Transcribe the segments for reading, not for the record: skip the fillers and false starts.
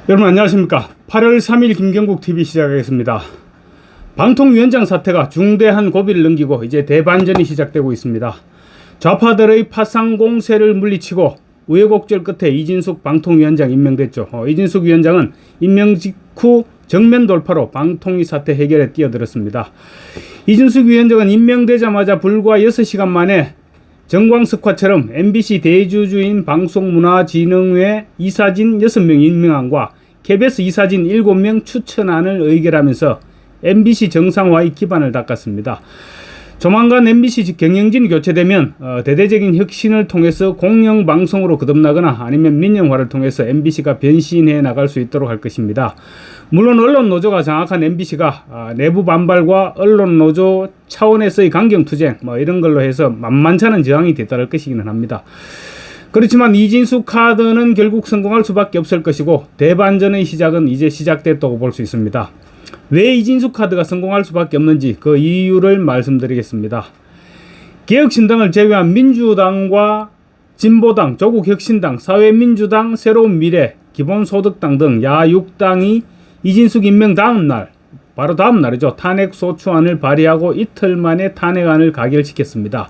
여러분 안녕하십니까. 8월 3일 김경국TV 시작하겠습니다. 방통위원장 사태가 중대한 고비를 넘기고 이제 대반전이 시작되고 있습니다. 좌파들의 파상 공세를 물리치고 우여곡절 끝에 이진숙 방통위원장 임명됐죠. 이진숙 위원장은 임명 직후 정면 돌파로 방통위 사태 해결에 뛰어들었습니다. 이진숙 위원장은 임명되자마자 불과 6시간 만에 정광석화처럼 MBC 대주주인 방송문화진흥회 이사진 6명 임명안과 KBS 이사진 7명 추천안을 의결하면서 MBC 정상화의 기반을 닦았습니다. 조만간 MBC 경영진이 교체되면 대대적인 혁신을 통해서 공영방송으로 거듭나거나 아니면 민영화를 통해서 MBC가 변신해 나갈 수 있도록 할 것입니다. 물론 언론노조가 장악한 MBC가 내부 반발과 언론노조 차원에서의 강경투쟁 이런 걸로 해서 만만찮은 저항이 뒤따를 것이기는 합니다. 그렇지만 이진숙 카드는 결국 성공할 수밖에 없을 것이고 대반전의 시작은 이제 시작됐다고 볼 수 있습니다. 왜 이진숙 카드가 성공할 수밖에 없는지 그 이유를 말씀드리겠습니다. 개혁신당을 제외한 민주당과 진보당, 조국혁신당, 사회민주당, 새로운미래, 기본소득당 등 야6당이 이진숙 임명 다음 날, 바로 다음 날이죠. 탄핵소추안을 발의하고 이틀 만에 탄핵안을 가결시켰습니다.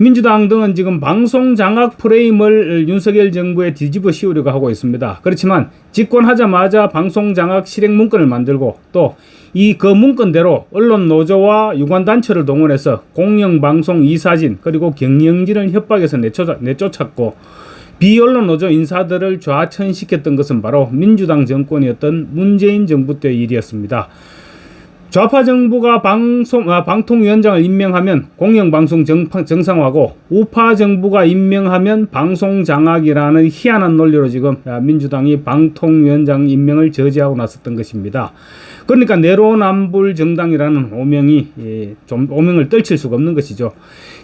민주당 등은 지금 방송 장악 프레임을 윤석열 정부에 뒤집어 씌우려고 하고 있습니다. 그렇지만 집권하자마자 방송 장악 실행 문건을 만들고 또 그 문건대로 언론 노조와 유관단체를 동원해서 공영방송 이사진 그리고 경영진을 협박해서 내쫓았고 비언론 노조 인사들을 좌천시켰던 것은 바로 민주당 정권이었던 문재인 정부 때의 일이었습니다. 좌파 정부가 방통위원장을 임명하면 공영방송 정상화고 우파 정부가 임명하면 방송장악이라는 희한한 논리로 지금 민주당이 방통위원장 임명을 저지하고 나섰던 것입니다. 그러니까 내로남불 정당이라는 오명을 떨칠 수가 없는 것이죠.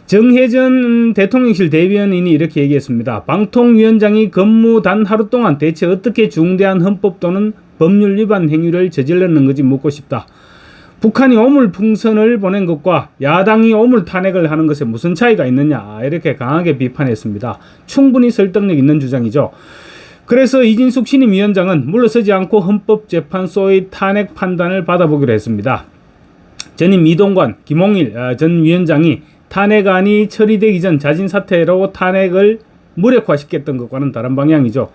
정혜전 대통령실 대변인이 이렇게 얘기했습니다. 방통위원장이 근무 단 하루 동안 대체 어떻게 중대한 헌법 또는 법률 위반 행위를 저질렀는지 묻고 싶다. 북한이 오물풍선을 보낸 것과 야당이 오물 탄핵을 하는 것에 무슨 차이가 있느냐 이렇게 강하게 비판했습니다. 충분히 설득력 있는 주장이죠. 그래서 이진숙 신임위원장은 물러서지 않고 헌법재판소의 탄핵 판단을 받아보기로 했습니다. 전임 이동관, 김홍일 전 위원장이 탄핵안이 처리되기 전 자진 사퇴로 탄핵을 무력화시켰던 것과는 다른 방향이죠.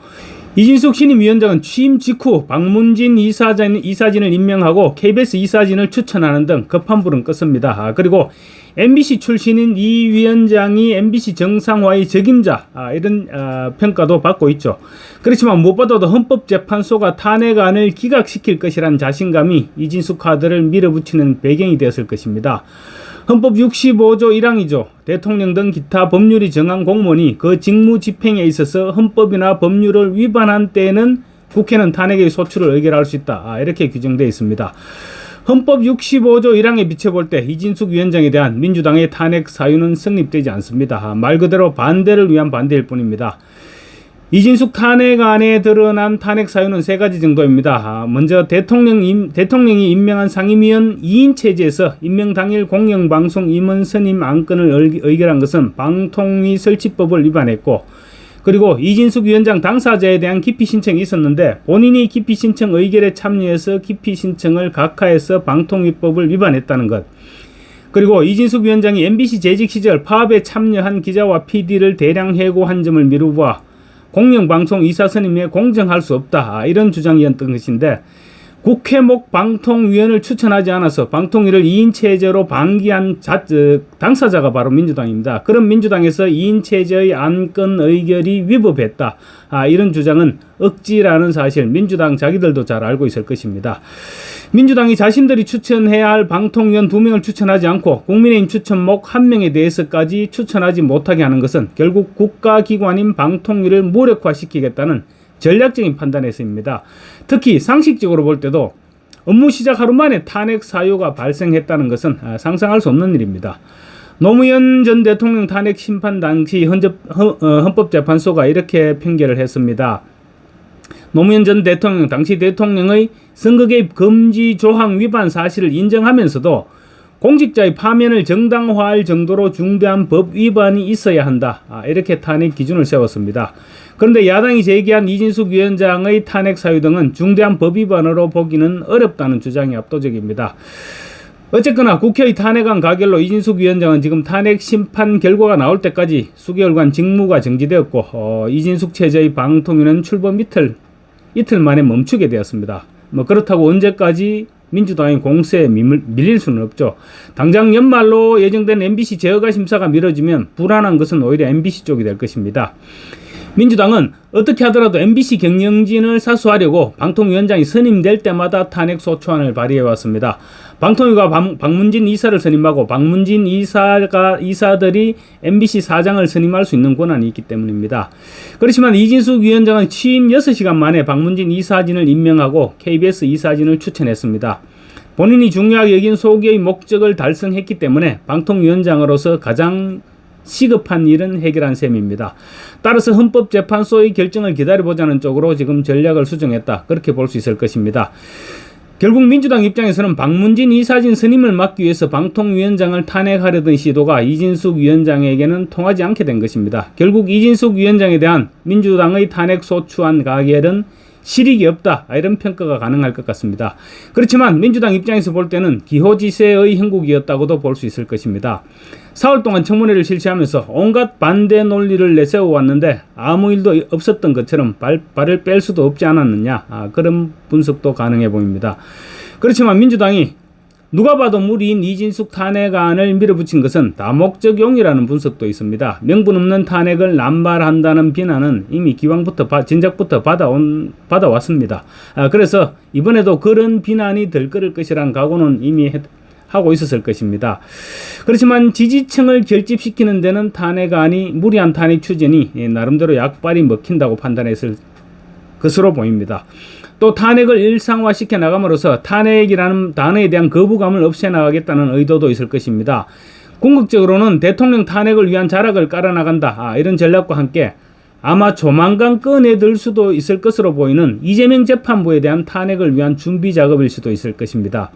이진숙 신임위원장은 취임 직후 박문진 이사진을 임명하고 KBS 이사진을 추천하는 등 급한 불은 껐습니다. 그리고 MBC 출신인 이 위원장이 MBC 정상화의 적임자 이런 평가도 받고 있죠. 그렇지만 무엇보다도 헌법재판소가 탄핵안을 기각시킬 것이란 자신감이 이진숙 카드를 밀어붙이는 배경이 되었을 것입니다. 헌법 65조 1항이죠. 대통령 등 기타 법률이 정한 공무원이 그 직무 집행에 있어서 헌법이나 법률을 위반한 때에는 국회는 탄핵의 소추를 의결할 수 있다. 이렇게 규정되어 있습니다. 헌법 65조 1항에 비춰볼 때 이진숙 위원장에 대한 민주당의 탄핵 사유는 성립되지 않습니다. 말 그대로 반대를 위한 반대일 뿐입니다. 이진숙 탄핵안에 드러난 탄핵 사유는 3가지 정도입니다. 먼저 대통령이 임명한 상임위원 2인 체제에서 임명 당일 공영방송 임원 선임 안건을 의결한 것은 방통위 설치법을 위반했고, 그리고 이진숙 위원장 당사자에 대한 기피 신청이 있었는데 본인이 기피 신청 의결에 참여해서 기피 신청을 각하해서 방통위법을 위반했다는 것. 그리고 이진숙 위원장이 MBC 재직 시절 파업에 참여한 기자와 PD를 대량 해고한 점을 미루어 공영방송 이사 선임에 공정할 수 없다 이런 주장이었던 것인데 국회목 방통위원을 추천하지 않아서 방통위를 2인 체제로 방기한 당사자가 바로 민주당입니다. 그런 민주당에서 2인 체제의 안건 의결이 위법했다 이런 주장은 억지라는 사실 민주당 자기들도 잘 알고 있을 것입니다. 민주당이 자신들이 추천해야 할 방통위원 2명을 추천하지 않고 국민의힘 추천목 1명에 대해서까지 추천하지 못하게 하는 것은 결국 국가기관인 방통위를 무력화시키겠다는 전략적인 판단에서입니다. 특히 상식적으로 볼 때도 업무 시작 하루 만에 탄핵 사유가 발생했다는 것은 상상할 수 없는 일입니다. 노무현 전 대통령 탄핵 심판 당시 헌법재판소가 이렇게 판결을 했습니다. 노무현 전 대통령 당시 대통령의 선거 개입 금지 조항 위반 사실을 인정하면서도 공직자의 파면을 정당화할 정도로 중대한 법 위반이 있어야 한다. 이렇게 탄핵 기준을 세웠습니다. 그런데 야당이 제기한 이진숙 위원장의 탄핵 사유 등은 중대한 법 위반으로 보기는 어렵다는 주장이 압도적입니다. 어쨌거나 국회의 탄핵안 가결로 이진숙 위원장은 지금 탄핵 심판 결과가 나올 때까지 수개월간 직무가 정지되었고 이진숙 체제의 방통위는 출범 이틀 만에 멈추게 되었습니다. 그렇다고 언제까지 민주당의 공세에 밀릴 수는 없죠. 당장 연말로 예정된 MBC 제어가 심사가 미뤄지면 불안한 것은 오히려 MBC 쪽이 될 것입니다. 민주당은 어떻게 하더라도 MBC 경영진을 사수하려고 방통위원장이 선임될 때마다 탄핵 소추안을 발의해왔습니다. 방통위가 박문진 이사를 선임하고 박문진 이사들이 MBC 사장을 선임할 수 있는 권한이 있기 때문입니다. 그렇지만 이진숙 위원장은 취임 6시간 만에 박문진 이사진을 임명하고 KBS 이사진을 추천했습니다. 본인이 중요하게 여긴 소기의 목적을 달성했기 때문에 방통위원장으로서 가장 시급한 일은 해결한 셈입니다. 따라서 헌법재판소의 결정을 기다려보자는 쪽으로 지금 전략을 수정했다. 그렇게 볼 수 있을 것입니다. 결국 민주당 입장에서는 박문진 이사진 선임을 막기 위해서 방통위원장을 탄핵하려던 시도가 이진숙 위원장에게는 통하지 않게 된 것입니다. 결국 이진숙 위원장에 대한 민주당의 탄핵 소추안 가결은 실익이 없다, 이런 평가가 가능할 것 같습니다. 그렇지만 민주당 입장에서 볼 때는 기호지세의 형국이었다고도 볼 수 있을 것입니다. 사흘 동안 청문회를 실시하면서 온갖 반대 논리를 내세워왔는데 아무 일도 없었던 것처럼 발을 뺄 수도 없지 않았느냐, 그런 분석도 가능해 보입니다. 그렇지만 민주당이 누가 봐도 무리인 이진숙 탄핵안을 밀어붙인 것은 다목적용이라는 분석도 있습니다. 명분 없는 탄핵을 남발한다는 비난은 이미 진작부터 받아왔습니다. 그래서 이번에도 그런 비난이 들끓을 것이란 각오는 이미 하고 있었을 것입니다. 그렇지만 지지층을 결집시키는 데는 탄핵안이 무리한 탄핵 추진이 나름대로 약발이 먹힌다고 판단했을 것으로 보입니다. 또 탄핵을 일상화시켜 나감으로써 탄핵이라는 단어에 대한 거부감을 없애나가겠다는 의도도 있을 것입니다. 궁극적으로는 대통령 탄핵을 위한 자락을 깔아나간다, 이런 전략과 함께 아마 조만간 꺼내들 수도 있을 것으로 보이는 이재명 재판부에 대한 탄핵을 위한 준비 작업일 수도 있을 것입니다.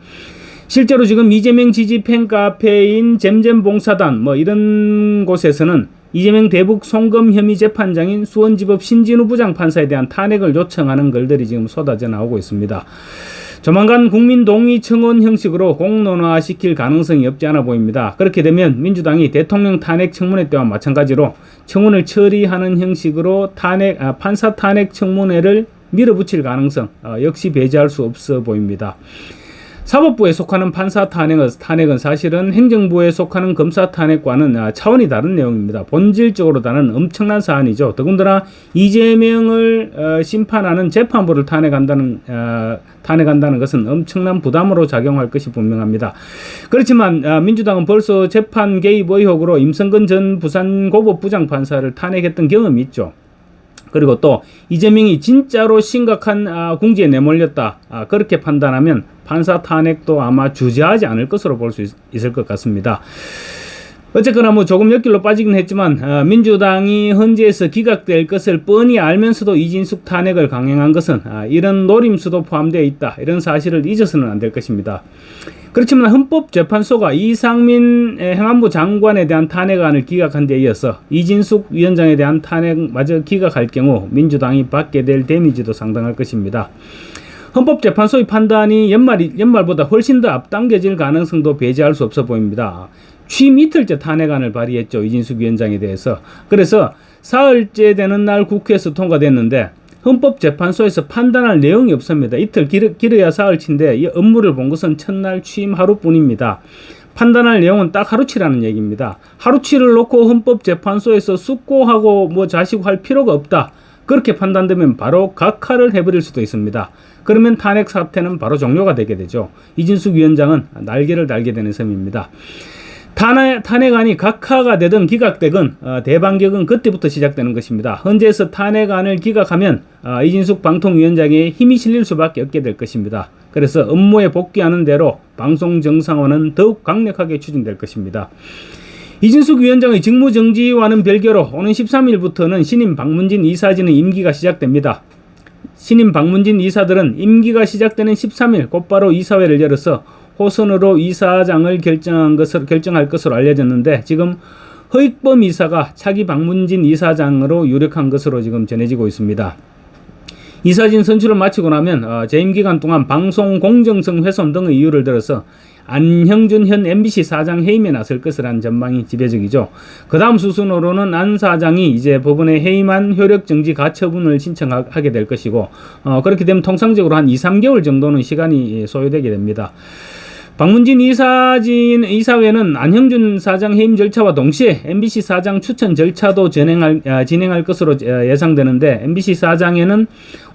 실제로 지금 이재명 지지 팬카페인 잼잼봉사단 이런 곳에서는 이재명 대북 송금 혐의 재판장인 수원지법 신진우 부장판사에 대한 탄핵을 요청하는 글들이 지금 쏟아져 나오고 있습니다. 조만간 국민 동의 청원 형식으로 공론화시킬 가능성이 없지 않아 보입니다. 그렇게 되면 민주당이 대통령 탄핵 청문회 때와 마찬가지로 청원을 처리하는 형식으로 판사 탄핵 청문회를 밀어붙일 가능성 역시 배제할 수 없어 보입니다. 사법부에 속하는 판사 탄핵은 사실은 행정부에 속하는 검사 탄핵과는 차원이 다른 내용입니다. 본질적으로 다른 엄청난 사안이죠. 더군다나 이재명을 심판하는 재판부를 탄핵한다는 것은 엄청난 부담으로 작용할 것이 분명합니다. 그렇지만 민주당은 벌써 재판 개입 의혹으로 임성근 전 부산고법 부장판사를 탄핵했던 경험이 있죠. 그리고 또 이재명이 진짜로 심각한 궁지에 내몰렸다, 그렇게 판단하면 판사 탄핵도 아마 주저하지 않을 것으로 볼 수 있을 것 같습니다. 어쨌거나 조금 옆길로 빠지긴 했지만 민주당이 헌재에서 기각될 것을 뻔히 알면서도 이진숙 탄핵을 강행한 것은 이런 노림수도 포함되어 있다, 이런 사실을 잊어서는 안 될 것입니다. 그렇지만 헌법재판소가 이상민 행안부 장관에 대한 탄핵안을 기각한 데 이어서 이진숙 위원장에 대한 탄핵마저 기각할 경우 민주당이 받게 될 데미지도 상당할 것입니다. 헌법재판소의 판단이 연말보다 훨씬 더 앞당겨질 가능성도 배제할 수 없어 보입니다. 취임 이틀째 탄핵안을 발의했죠, 이진숙 위원장에 대해서. 그래서 사흘째 되는 날 국회에서 통과됐는데 헌법재판소에서 판단할 내용이 없습니다. 이틀 길어야 사흘치인데 이 업무를 본 것은 첫날 취임 하루뿐입니다. 판단할 내용은 딱 하루치라는 얘기입니다. 하루치를 놓고 헌법재판소에서 숙고하고 자시고 필요가 없다, 그렇게 판단되면 바로 각하를 해버릴 수도 있습니다. 그러면 탄핵 사태는 바로 종료가 되게 되죠. 이진숙 위원장은 날개를 달게 되는 셈입니다. 탄핵안이 각하가 되든 기각되건 대반격은 그때부터 시작되는 것입니다. 헌재에서 탄핵안을 기각하면 이진숙 방통위원장의 힘이 실릴 수밖에 없게 될 것입니다. 그래서 업무에 복귀하는 대로 방송 정상화는 더욱 강력하게 추진될 것입니다. 이진숙 위원장의 직무정지와는 별개로 오는 13일부터는 신임 박문진 이사진의 임기가 시작됩니다. 신임 박문진 이사들은 임기가 시작되는 13일 곧바로 이사회를 열어서 호선으로 이사장을 결정할 것으로 알려졌는데 지금 허익범 이사가 차기 박문진 이사장으로 유력한 것으로 지금 전해지고 있습니다. 이사진 선출을 마치고 나면 재임 기간 동안 방송 공정성 훼손 등의 이유를 들어서 안형준 현 MBC 사장 해임에 나설 것이라는 전망이 지배적이죠. 그 다음 수순으로는 안 사장이 이제 법원에 해임한 효력정지 가처분을 신청하게 될 것이고 그렇게 되면 통상적으로 한 2-3개월 정도는 시간이 소요되게 됩니다. 박문진 이사회는 안형준 사장 해임 절차와 동시에 MBC 사장 추천 절차도 진행할 것으로 예상되는데 MBC 사장에는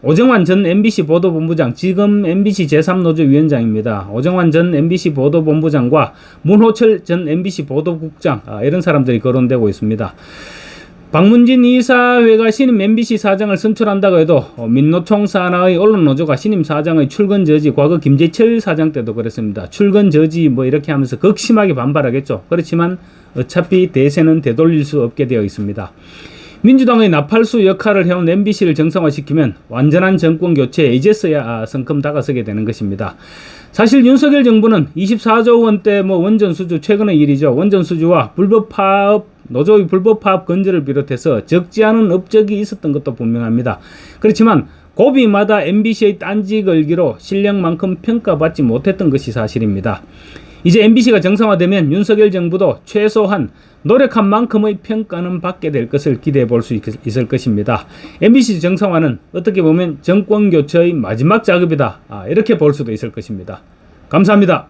오정환 전 MBC 보도본부장, 지금 MBC 제3노조 위원장입니다. 오정환 전 MBC 보도본부장과 문호철 전 MBC 보도국장 이런 사람들이 거론되고 있습니다. 박문진 이사회가 신임 MBC 사장을 선출한다고 해도 민노총 산하의 언론노조가 신임 사장의 출근 저지, 과거 김재철 사장 때도 그랬습니다. 출근 저지 뭐 이렇게 하면서 극심하게 반발하겠죠. 그렇지만 어차피 대세는 되돌릴 수 없게 되어 있습니다. 민주당의 나팔수 역할을 해온 MBC를 정상화시키면 완전한 정권 교체에 이제서야 성큼 다가서게 되는 것입니다. 사실 윤석열 정부는 24조 원대 원전수주, 최근의 일이죠. 원전수주와 불법 파업, 노조의 불법 파업 건재를 비롯해서 적지 않은 업적이 있었던 것도 분명합니다. 그렇지만 고비마다 MBC의 딴지 걸기로 실력만큼 평가받지 못했던 것이 사실입니다. 이제 MBC가 정상화되면 윤석열 정부도 최소한 노력한 만큼의 평가는 받게 될 것을 기대해 볼 수 있을 것입니다. MBC 정상화는 어떻게 보면 정권 교체의 마지막 작업이다, 이렇게 볼 수도 있을 것입니다. 감사합니다.